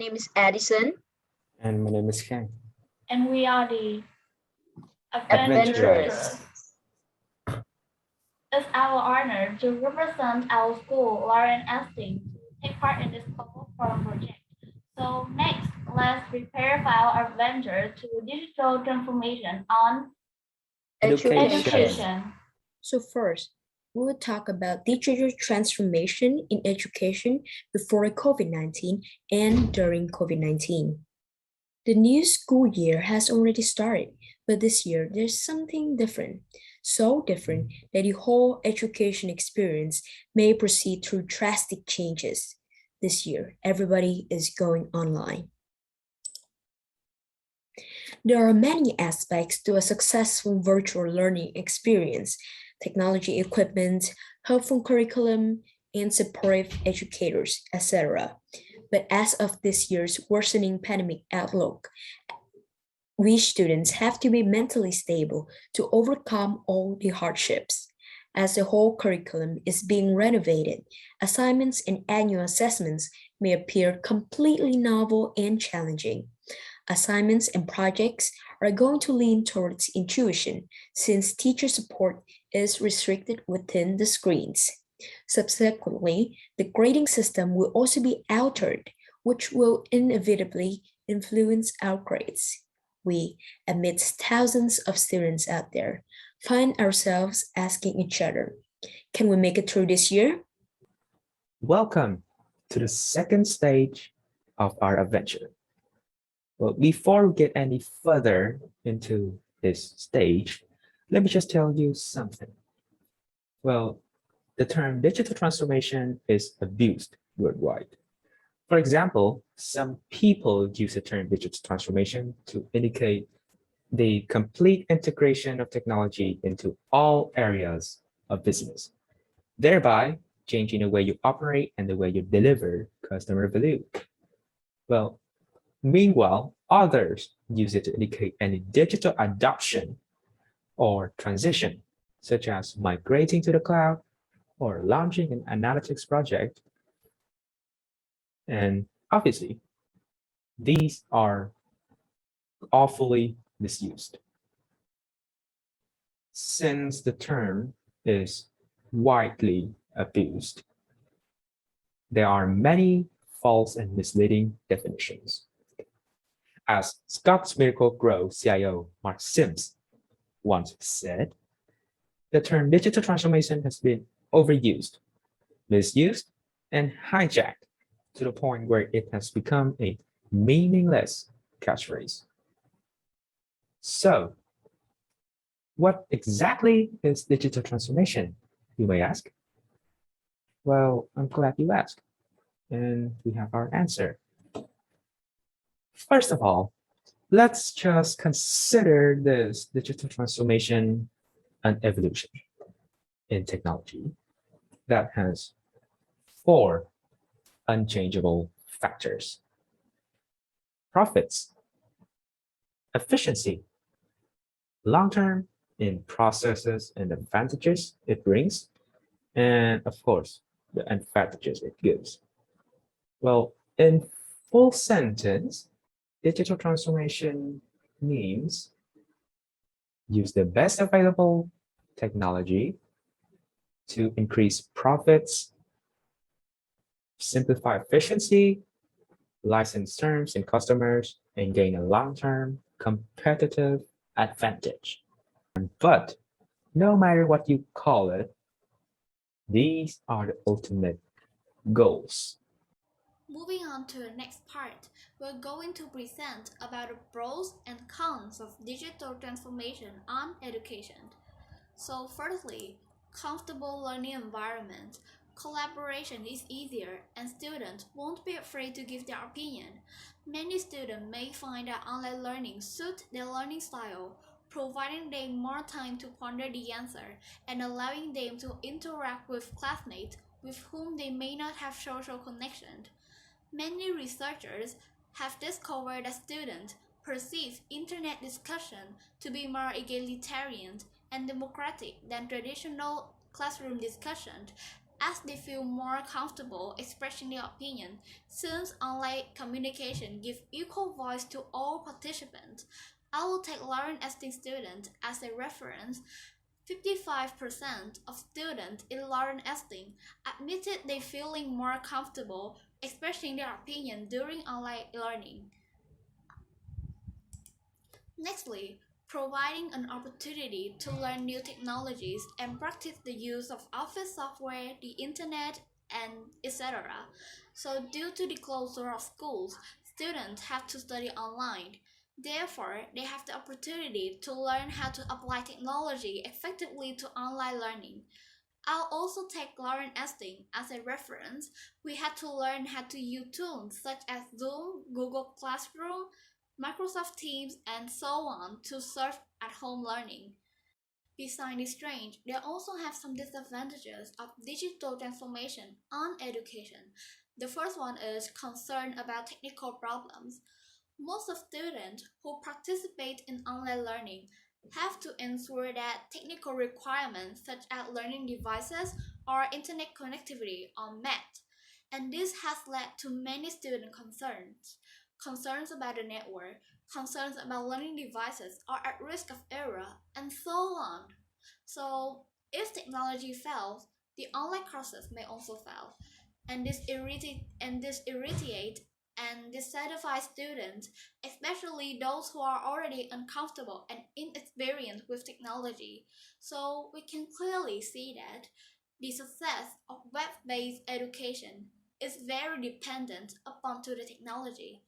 name is Addison. And my name is Ken. And we are the Adventurers. It's our honor to represent our school, Lawrence S.Ting, to take part in this global forum project. So next, let's prepare for our adventure to digital transformation on education. So first, we will talk about digital transformation in education before COVID-19 and during COVID-19. The new school year has already started, but this year there's something different. So different that the whole education experience may proceed through drastic changes. This year, everybody is going online. There are many aspects to a successful virtual learning experience: technology equipment, helpful curriculum, and supportive educators, etc. But as of this year's worsening pandemic outlook, we students have to be mentally stable to overcome all the hardships. As the whole curriculum is being renovated, assignments and annual assessments may appear completely novel and challenging. Assignments and projects are going to lean towards intuition since teacher support is restricted within the screens. Subsequently, the grading system will also be altered, which will inevitably influence our grades. We, amidst thousands of students out there, find ourselves asking each other, can we make it through this year? Welcome to the second stage of our adventure. Well, before we get any further into this stage, let me just tell you something. Well, the term digital transformation is abused worldwide. For example, some people use the term digital transformation to indicate the complete integration of technology into all areas of business, thereby changing the way you operate and the way you deliver customer value. Well, meanwhile, others use it to indicate any digital adoption or transition, such as migrating to the cloud or launching an analytics project. And obviously, these are awfully misused. Since the term is widely abused, there are many false and misleading definitions. As Scott's Miracle-Gro CIO Mark Sims once said, the term digital transformation has been overused, misused, and hijacked to the point where it has become a meaningless catchphrase. So, what exactly is digital transformation, you may ask? Well, I'm glad you asked, and we have our answer. First of all, let's just consider this digital transformation an evolution in technology that has 4 unchangeable factors: profits, efficiency, long-term in processes and advantages it brings, and of course, the advantages it gives. Well, in full sentence, digital transformation means use the best available technology to increase profits, simplify efficiency, license terms and customers, and gain a long-term competitive advantage. But no matter what you call it, these are the ultimate goals. Moving on to the next part, we're going to present about the pros and cons of digital transformation on education. So firstly, comfortable learning environment. Collaboration is easier and students won't be afraid to give their opinion. Many students may find that online learning suits their learning style, providing them more time to ponder the answer and allowing them to interact with classmates with whom they may not have social connection. Many researchers have discovered that students perceive internet discussion to be more egalitarian and democratic than traditional classroom discussion, as they feel more comfortable expressing their opinion, since online communication gives equal voice to all participants. I will take Lawrence S.Ting student as a reference. 55% of students in Lawrence S.Ting admitted they feeling more comfortable expressing their opinion during online learning. Nextly, providing an opportunity to learn new technologies and practice the use of office software, the internet, and etc. So due to the closure of schools, students have to study online. Therefore, they have the opportunity to learn how to apply technology effectively to online learning. I'll also take Lawrence S.Ting as a reference. We had to learn how to use tools such as Zoom, Google Classroom, Microsoft Teams, and so on to serve at-home learning. Besides this range, they also have some disadvantages of digital transformation on education. The first one is concern about technical problems. Most of students who participate in online learning have to ensure that technical requirements such as learning devices or internet connectivity are met, and this has led to many student concerns. Concerns about the network, concerns about learning devices are at risk of error, and so on. So, if technology fails, the online courses may also fail, and this irritate and dissatisfy students, especially those who are already uncomfortable and inexperienced with technology. So we can clearly see that the success of web-based education is very dependent upon to the technology.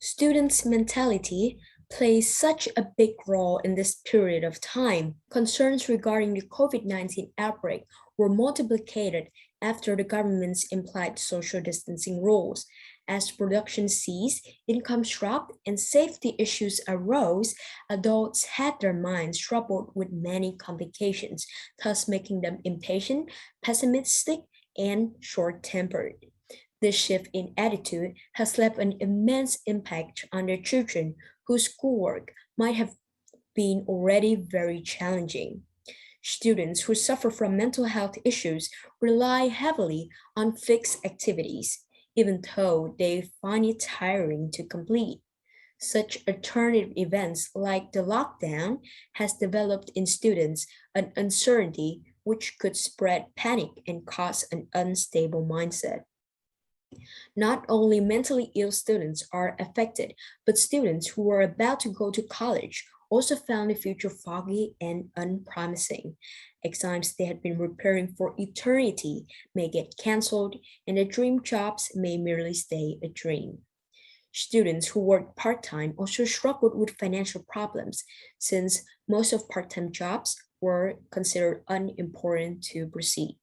Students' mentality plays such a big role in this period of time. Concerns regarding the COVID-19 outbreak were multiplicated after the government's implied social distancing rules. As production ceased, income dropped, and safety issues arose, adults had their minds troubled with many complications, thus making them impatient, pessimistic, and short-tempered. This shift in attitude has left an immense impact on their children whose schoolwork might have been already very challenging. Students who suffer from mental health issues rely heavily on fixed activities, even though they find it tiring to complete. Such alternative events like the lockdown has developed in students an uncertainty which could spread panic and cause an unstable mindset. Not only mentally ill students are affected, but students who are about to go to college also found the future foggy and unpromising. Exams they had been preparing for eternity may get canceled, and their dream jobs may merely stay a dream. Students who work part-time also struggled with financial problems since most of part-time jobs were considered unimportant to proceed.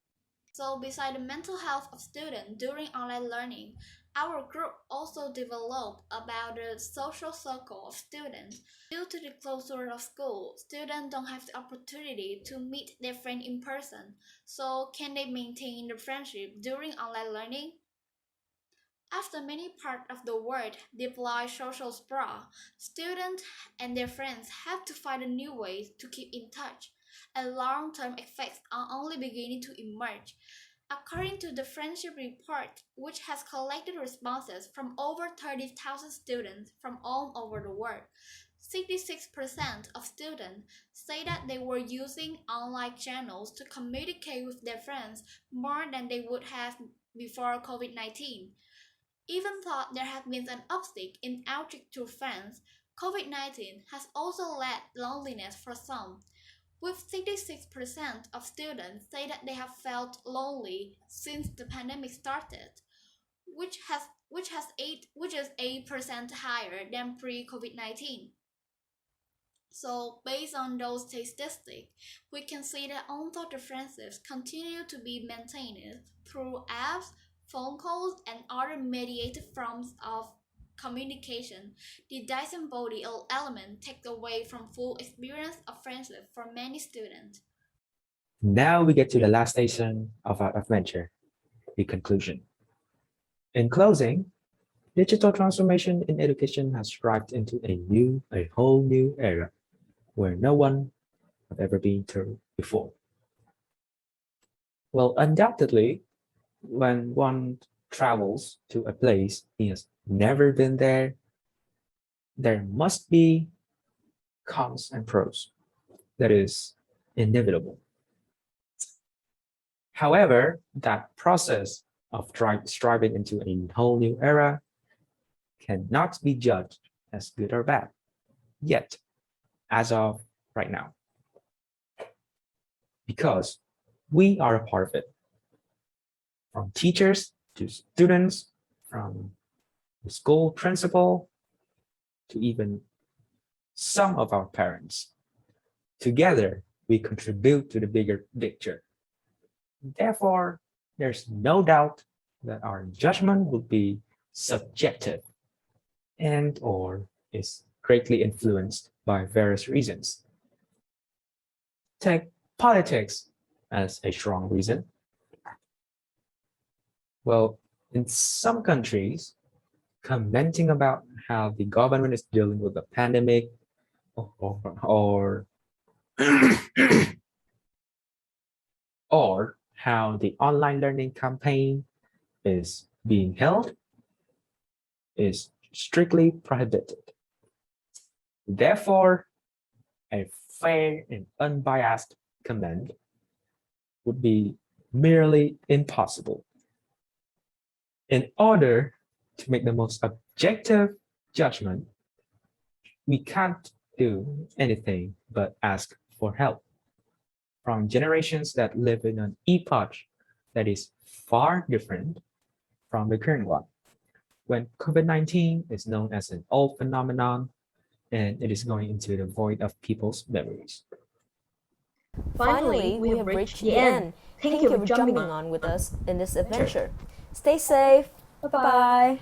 So beside the mental health of students during online learning, our group also developed about the social circle of students. Due to the closure of school, students don't have the opportunity to meet their friend in person. So can they maintain the friendship during online learning? After many parts of the world deploy social sprawl, students and their friends have to find new ways to keep in touch, and long-term effects are only beginning to emerge. According to the Friendship Report, which has collected responses from over 30,000 students from all over the world, 66% of students say that they were using online channels to communicate with their friends more than they would have before COVID-19. Even though there has been an uptick in outreach to friends, COVID-19 has also led loneliness for some, with 66% of students say that they have felt lonely since the pandemic started, which is 8% higher than pre-COVID-19. So based on those statistics, we can see that although the friendships continue to be maintained through apps, phone calls, and other mediated forms of communication, the disembodied element takes away from full experience of friendship for many students. Now we get to the last station of our adventure, the conclusion. In closing, digital transformation in education has arrived into a whole new era where no one have ever been through before. Well, undoubtedly, when one travels to a place he has never been there, there must be cons and pros. That is inevitable. However, that process of striving into a whole new era cannot be judged as good or bad yet, as of right now, because we are a part of it. From teachers to students, from the school principal to even some of our parents. Together, we contribute to the bigger picture. Therefore, there's no doubt that our judgment will be subjective and or is greatly influenced by various reasons. Take politics as a strong reason. Well, in some countries, commenting about how the government is dealing with the pandemic or or how the online learning campaign is being held is strictly prohibited. Therefore, a fair and unbiased comment would be merely impossible. In order to make the most objective judgment, we can't do anything but ask for help from generations that live in an epoch that is far different from the current one. When COVID-19 is known as an old phenomenon and it is going into the void of people's memories. Finally, we have reached the end. Thank you for jumping on with us in this adventure. Stay safe. Bye-bye.